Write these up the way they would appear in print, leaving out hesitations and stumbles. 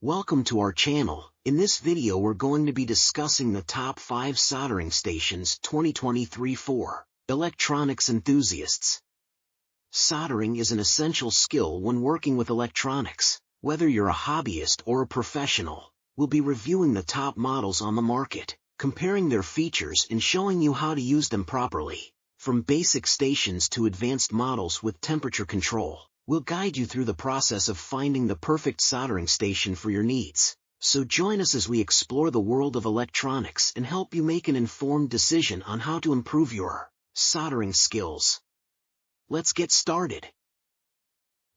Welcome to our channel. In this video we're going to be discussing the top 5 soldering stations 2023 for electronics enthusiasts. Soldering is an essential skill when working with electronics. Whether you're a hobbyist or a professional, we'll be reviewing the top models on the market, comparing their features and showing you how to use them properly. From basic stations to advanced models with temperature control, we'll guide you through the process of finding the perfect soldering station for your needs. So join us as we explore the world of electronics and help you make an informed decision on how to improve your soldering skills. Let's get started.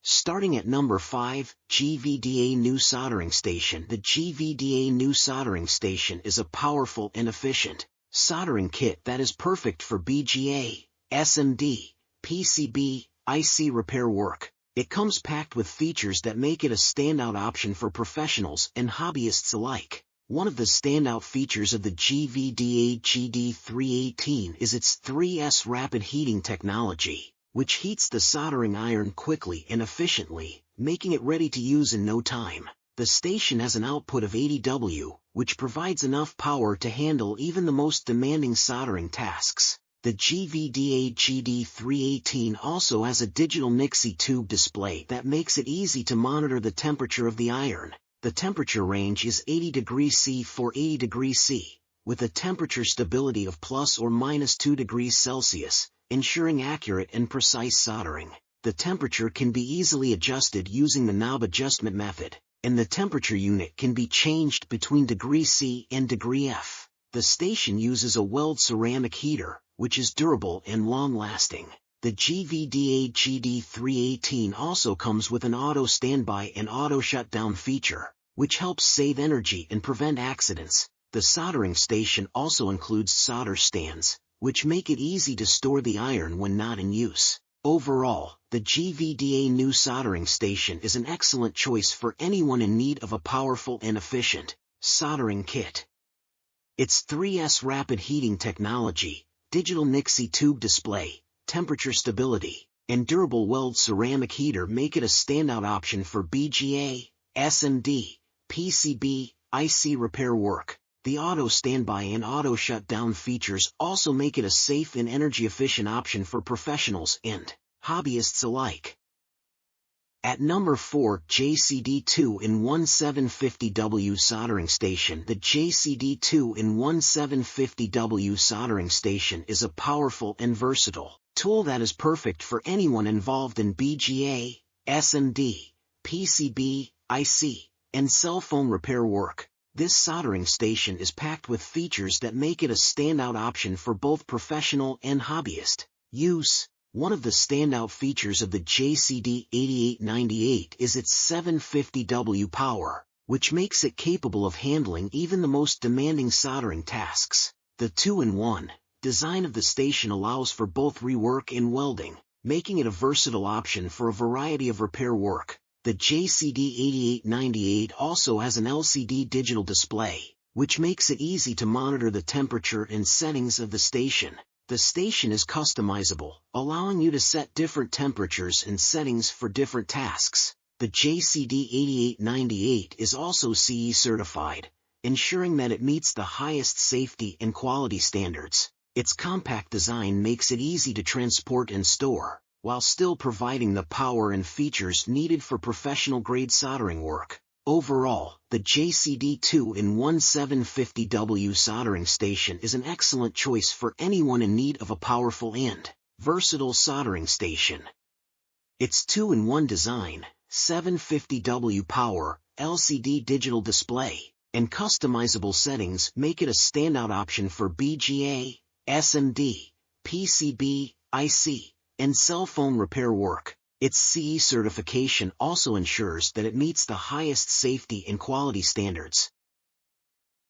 Starting at number 5, GVDA New Soldering Station. The GVDA New Soldering Station is a powerful and efficient soldering kit that is perfect for BGA, SMD, PCB, IC repair work. It comes packed with features that make it a standout option for professionals and hobbyists alike. One of the standout features of the GVDA GD318 is its 3S rapid heating technology, which heats the soldering iron quickly and efficiently, making it ready to use in no time. The station has an output of 80 W, which provides enough power to handle even the most demanding soldering tasks. The GVDA GD318 also has a digital Nixie tube display that makes it easy to monitor the temperature of the iron. The temperature range is 80 degrees C for 80 degrees C, with a temperature stability of plus or minus 2 degrees Celsius, ensuring accurate and precise soldering. The temperature can be easily adjusted using the knob adjustment method, and the temperature unit can be changed between degree C and degree F. The station uses a weld ceramic heater, which is durable and long-lasting. The GVDA GD318 also comes with an auto standby and auto shutdown feature, which helps save energy and prevent accidents. The soldering station also includes solder stands, which make it easy to store the iron when not in use. Overall, the GVDA New Soldering Station is an excellent choice for anyone in need of a powerful and efficient soldering kit. Its 3S rapid heating technology, digital Nixie tube display, temperature stability, and durable weld ceramic heater make it a standout option for BGA, SMD, PCB, IC repair work. The auto standby and auto shutdown features also make it a safe and energy-efficient option for professionals and hobbyists alike. At number 4, JCD 2-in-1 750W Soldering Station. The JCD 2-in-1 750W Soldering Station is a powerful and versatile tool that is perfect for anyone involved in BGA, SMD, PCB, IC, and cell phone repair work. This soldering station is packed with features that make it a standout option for both professional and hobbyist use. One of the standout features of the JCD 8898 is its 750W power, which makes it capable of handling even the most demanding soldering tasks. The 2-in-1 design of the station allows for both rework and welding, making it a versatile option for a variety of repair work. The JCD 8898 also has an LCD digital display, which makes it easy to monitor the temperature and settings of the station. The station is customizable, allowing you to set different temperatures and settings for different tasks. The JCD 8898 is also CE certified, ensuring that it meets the highest safety and quality standards. Its compact design makes it easy to transport and store, while still providing the power and features needed for professional-grade soldering work. Overall, the JCD 2-in-1 750W soldering station is an excellent choice for anyone in need of a powerful and versatile soldering station. Its 2-in-1 design, 750W power, LCD digital display, and customizable settings make it a standout option for BGA, SMD, PCB, IC, and cell phone repair work. Its CE certification also ensures that it meets the highest safety and quality standards.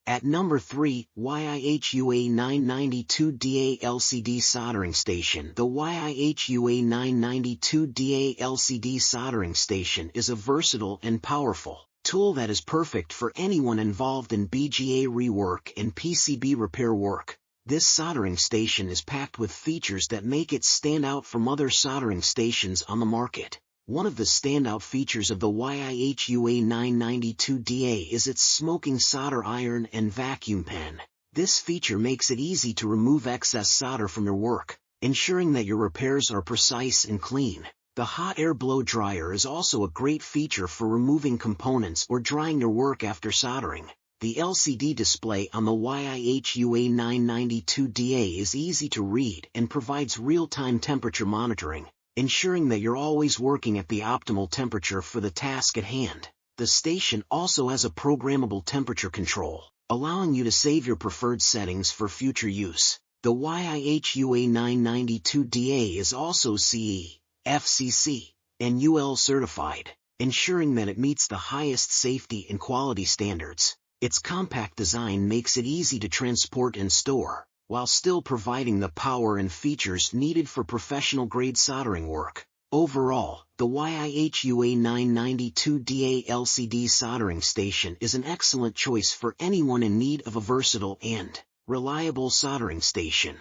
At number 3, YIHUA 992DA LCD Soldering Station. The YIHUA 992DA LCD Soldering Station is a versatile and powerful tool that is perfect for anyone involved in BGA rework and PCB repair work. This soldering station is packed with features that make it stand out from other soldering stations on the market. One of the standout features of the YIHUA 992DA is its smoking solder iron and vacuum pen. This feature makes it easy to remove excess solder from your work, ensuring that your repairs are precise and clean. The hot air blow dryer is also a great feature for removing components or drying your work after soldering. The LCD display on the YIHUA 992DA is easy to read and provides real-time temperature monitoring, ensuring that you're always working at the optimal temperature for the task at hand. The station also has a programmable temperature control, allowing you to save your preferred settings for future use. The YIHUA 992DA is also CE, FCC, and UL certified, ensuring that it meets the highest safety and quality standards. Its compact design makes it easy to transport and store, while still providing the power and features needed for professional-grade soldering work. Overall, the YIHUA 992DA LCD soldering station is an excellent choice for anyone in need of a versatile and reliable soldering station.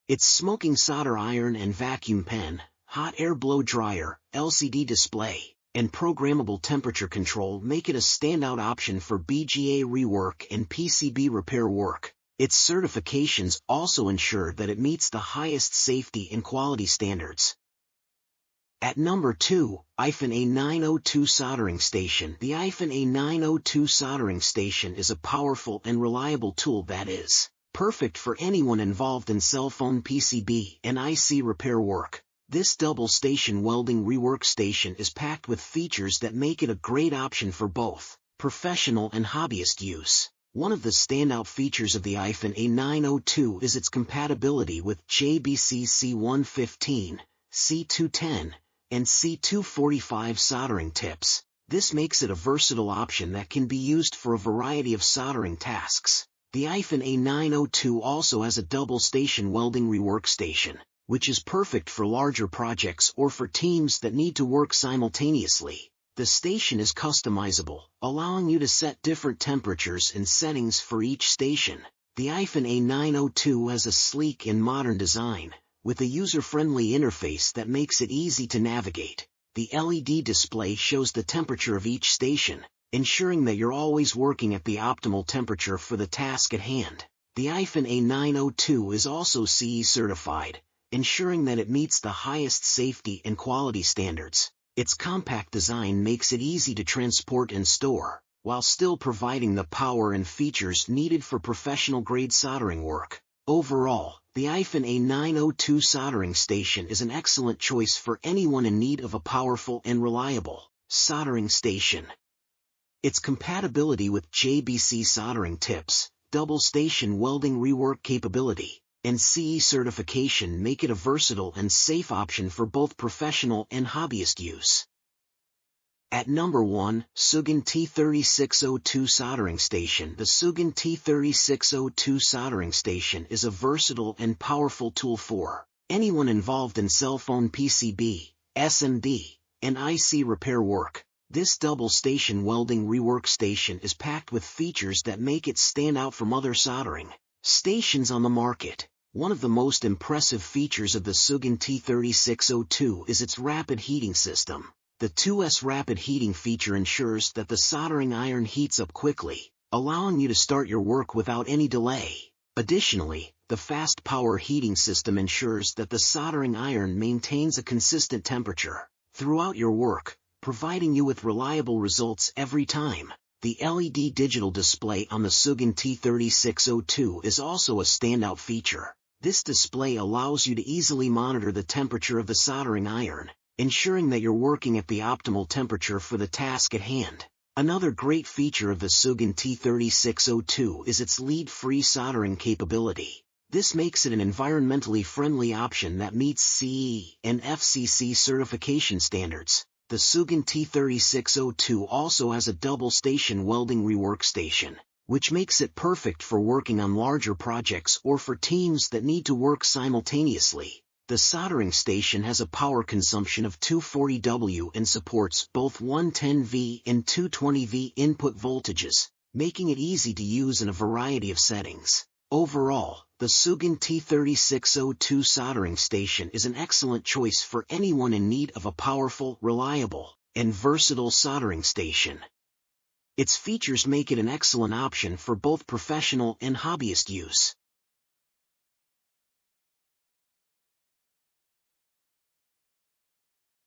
Its smoking solder iron and vacuum pen, hot air blow dryer, LCD display, and programmable temperature control make it a standout option for BGA rework and PCB repair work. Its certifications also ensure that it meets the highest safety and quality standards. At number 2, A902 Soldering Station. The A902 soldering station is a powerful and reliable tool that is perfect for anyone involved in cell phone PCB and IC repair work. This double-station welding rework station is packed with features that make it a great option for both professional and hobbyist use. One of the standout features of the A902 is its compatibility with JBC C115, C210, and C245 soldering tips. This makes it a versatile option that can be used for a variety of soldering tasks. The A902 also has a double-station welding rework station, which is perfect for larger projects or for teams that need to work simultaneously. The station is customizable, allowing you to set different temperatures and settings for each station. The A902 has a sleek and modern design, with a user-friendly interface that makes it easy to navigate. The LED display shows the temperature of each station, ensuring that you're always working at the optimal temperature for the task at hand. The A902 is also CE certified, ensuring that it meets the highest safety and quality standards. Its compact design makes it easy to transport and store, while still providing the power and features needed for professional-grade soldering work. Overall, the A902 soldering station is an excellent choice for anyone in need of a powerful and reliable soldering station. Its compatibility with JBC soldering tips, double-station welding rework capability, and CE certification make it a versatile and safe option for both professional and hobbyist use. At number 1, Soldering T3602 Soldering Station. The Soldering T3602 soldering station is a versatile and powerful tool for anyone involved in cell phone PCB, SMD, and IC repair work. This double-station welding rework station is packed with features that make it stand out from other soldering stations on the market. One of the most impressive features of the Soldering T3602 is its rapid heating system. The 2S rapid heating feature ensures that the soldering iron heats up quickly, allowing you to start your work without any delay. Additionally, the fast power heating system ensures that the soldering iron maintains a consistent temperature throughout your work, providing you with reliable results every time. The LED digital display on the Soldering T3602 is also a standout feature. This display allows you to easily monitor the temperature of the soldering iron, ensuring that you're working at the optimal temperature for the task at hand. Another great feature of the Soldering T3602 is its lead-free soldering capability. This makes it an environmentally friendly option that meets CE and FCC certification standards. The Soldering T3602 also has a double-station welding rework station, which makes it perfect for working on larger projects or for teams that need to work simultaneously. The soldering station has a power consumption of 240 W and supports both 110V and 220V input voltages, making it easy to use in a variety of settings. Overall, the The Sugan T3602 soldering station is an excellent choice for anyone in need of a powerful, reliable, and versatile soldering station. Its features make it an excellent option for both professional and hobbyist use.